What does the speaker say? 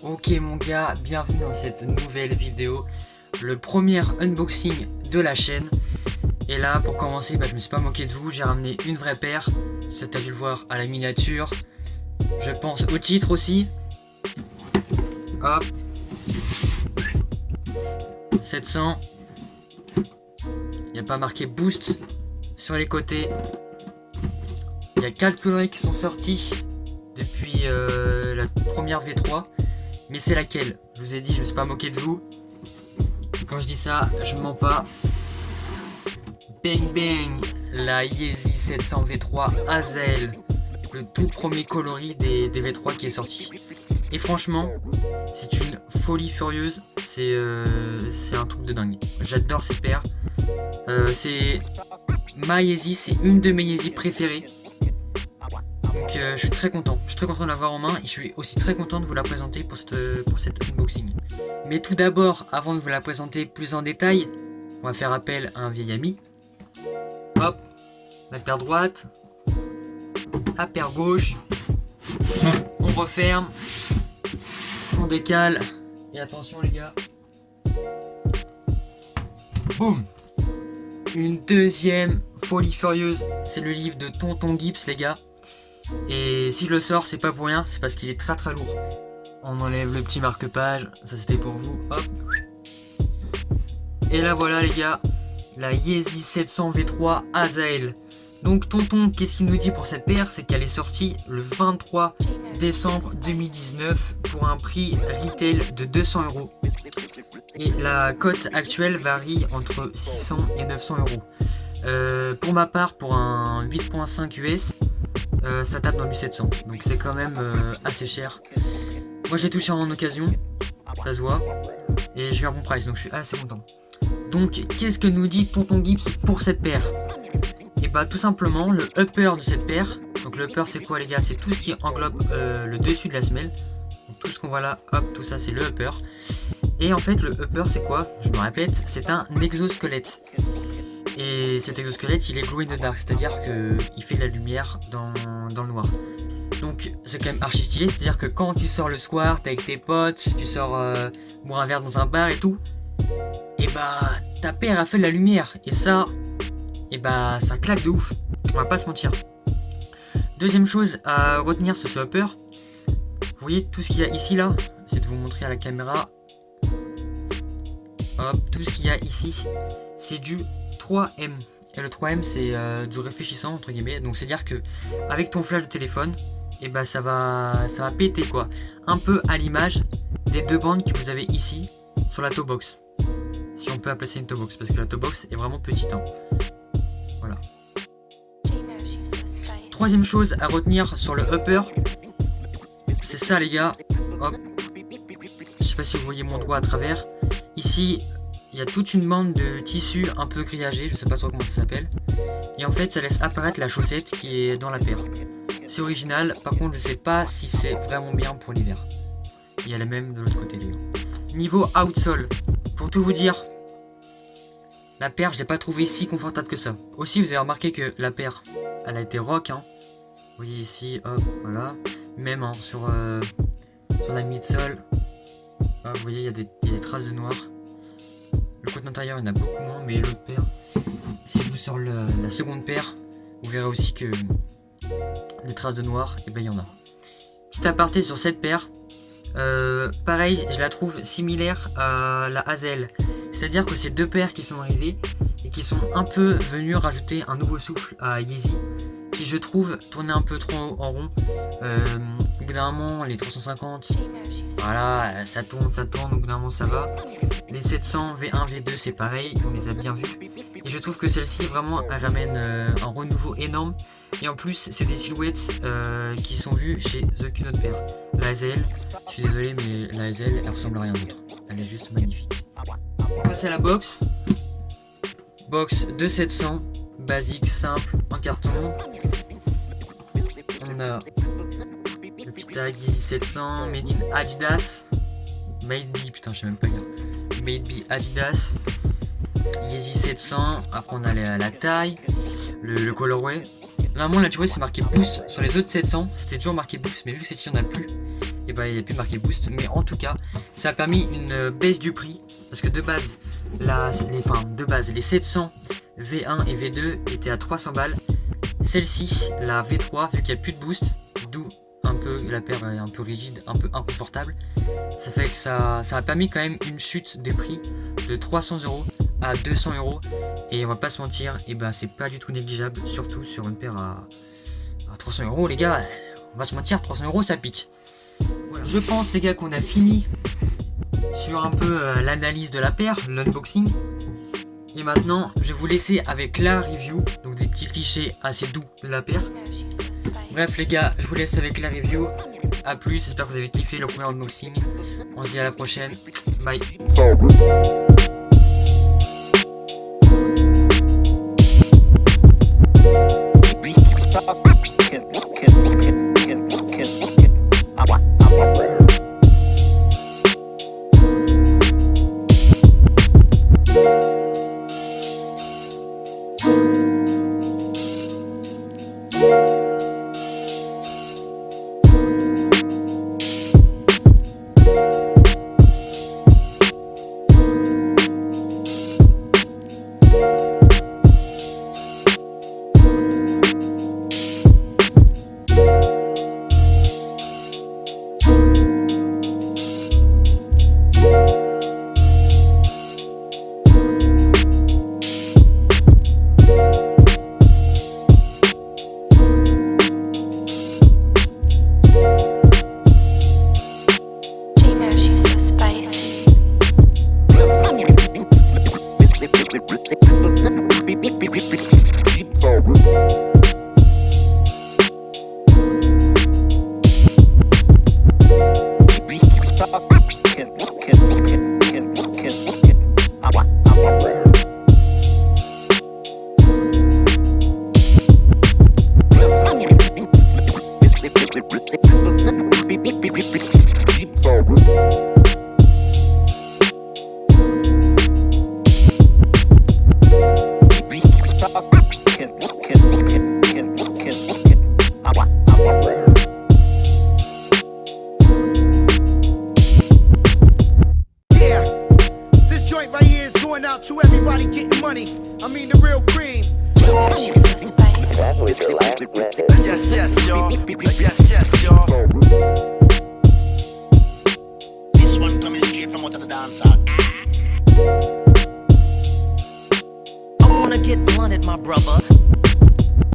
Ok mon gars, bienvenue dans cette nouvelle vidéo, le premier unboxing de la chaîne. Et là pour commencer, je me suis pas moqué de vous, j'ai ramené une vraie paire. Ça t'as dû le voir à la miniature. Je pense au titre aussi. Hop. 700. Il n'y a pas marqué boost sur les côtés. Il y a 4 coloris qui sont sortis depuis la première V3. Mais c'est laquelle? Je vous ai dit, je me suis pas moqué de vous. Quand je dis ça, je mens pas. Bang bang, la Yeezy 700 V3 Azael, le tout premier coloris des V3 qui est sorti. Et franchement, c'est une folie furieuse. C'est un truc de dingue. J'adore cette paire. C'est ma Yeezy, c'est une de mes Yeezy préférées. Donc je suis très content. Je suis très content de l'avoir en main et je suis aussi très content de vous la présenter pour cet unboxing. Mais tout d'abord, avant de vous la présenter plus en détail, on va faire appel à un vieil ami. Hop, la paire droite, la paire gauche, on referme, on décale, et attention les gars, boum. Une deuxième folie furieuse, c'est le livre de Tonton Gibbs les gars. Et si je le sors, c'est pas pour rien, c'est parce qu'il est très très lourd. On enlève le petit marque-page, ça c'était pour vous, hop. Et là voilà les gars, la Yeezy 700 V3 Azael. Donc Tonton, qu'est-ce qu'il nous dit pour cette paire? C'est qu'elle est sortie le 23 décembre 2019 pour un prix retail de 200 €. Et la cote actuelle varie entre 600 et 900 €. Pour ma part, pour un 8.5 US, ça tape dans du 700. Donc c'est quand même assez cher. Moi je l'ai touché en occasion, ça se voit. Et j'ai eu un bon price, donc je suis assez content. Donc qu'est-ce que nous dit Tonton Gibbs pour cette paire? Et bah tout simplement le upper de cette paire. Donc le upper c'est quoi les gars? C'est tout ce qui englobe le dessus de la semelle. Donc tout ce qu'on voit là, hop, tout ça c'est le upper. Et en fait le upper c'est quoi? Je me répète, c'est un exosquelette. Et cet exosquelette il est glow in the dark, c'est à dire qu'il fait de la lumière dans le noir. Donc c'est quand même archi stylé, c'est à dire que quand tu sors le soir, t'es avec tes potes, tu sors boire un verre dans un bar et tout, et bah ta paire a fait de la lumière. Et ça, et bah ça claque de ouf, on va pas se mentir. Deuxième chose à retenir sur ce upper, vous voyez tout ce qu'il y a ici là, j'essaie de vous montrer à la caméra. Hop, tout ce qu'il y a ici, c'est du 3M. Et le 3M c'est du réfléchissant entre guillemets. Donc c'est à dire que avec ton flash de téléphone, et bah ça va péter quoi. Un peu à l'image des deux bandes que vous avez ici sur la toe box. Si on peut appeler ça une toe box, parce que la toe box est vraiment petite hein. Voilà. Troisième chose à retenir sur le upper, c'est ça les gars. Hop. Je sais pas si vous voyez mon doigt à travers. Ici, il y a toute une bande de tissu un peu grillagé, je sais pas trop comment ça s'appelle. Et en fait, ça laisse apparaître la chaussette qui est dans la paire. C'est original, par contre, je sais pas si c'est vraiment bien pour l'hiver. Il y a la même de l'autre côté, les gars. Niveau outsole, pour tout vous dire, la paire, je l'ai pas trouvée si confortable que ça. Aussi, vous avez remarqué que la paire, elle a été rock, hein. Vous voyez ici, hop, voilà. Même hein, sur la midsole, vous voyez, il y a des traces de noir. Le côté intérieur, il y en a beaucoup moins, mais l'autre paire, si je vous sors la seconde paire, vous verrez aussi que des traces de noir, et ben il y en a. Petit aparté sur cette paire, pareil, je la trouve similaire à la Azael. C'est-à-dire que c'est deux paires qui sont arrivées et qui sont un peu venues rajouter un nouveau souffle à Yeezy, qui je trouve tournait un peu trop en rond. Au bout d'un moment, les 350, voilà, ça tourne, au bout d'un moment ça va. Les 700, V1, V2 c'est pareil, on les a bien vus. Et je trouve que celle-ci vraiment elle ramène un renouveau énorme. Et en plus c'est des silhouettes qui sont vues chez aucune autre paire. La Azael, je suis désolé mais la Azael elle ressemble à rien d'autre. Elle est juste magnifique. On passe à la box. Box de 700, basique, simple, en carton. On a le petit tag Yeezy 700, Made in Adidas. Made by, putain je sais même pas lire. Made by Adidas. Yeezy 700, après on a la taille, le colorway. Normalement là tu vois c'est marqué Boost, sur les autres 700 c'était toujours marqué Boost, mais vu que cette ci on a plus, et ben il n'y a plus marqué boost. Mais en tout cas, ça a permis une baisse du prix parce que de base, les 700 V1 et V2 étaient à 300 balles. Celle-ci, la V3, vu qu'il n'y a plus de boost, d'où un peu la paire est un peu rigide, un peu inconfortable, ça fait que ça a permis quand même une chute des prix de 300 € à 200 €. Et on va pas se mentir, et ben c'est pas du tout négligeable, surtout sur une paire à 300 €, les gars. On va se mentir, 300 € ça pique. Voilà. Je pense, les gars, qu'on a fini sur un peu l'analyse de la paire, l'unboxing. Et maintenant, je vais vous laisser avec la review, donc des petits clichés assez doux de la paire. Bref, les gars, je vous laisse avec la review. A plus, j'espère que vous avez kiffé le premier unboxing. On se dit à la prochaine. Bye. To everybody getting money, I mean the real cream. That was the last message. Yes, yes, y'all. Yes, yes, y'all. This one coming straight from out of the dance hall. I wanna get blunted, my brother.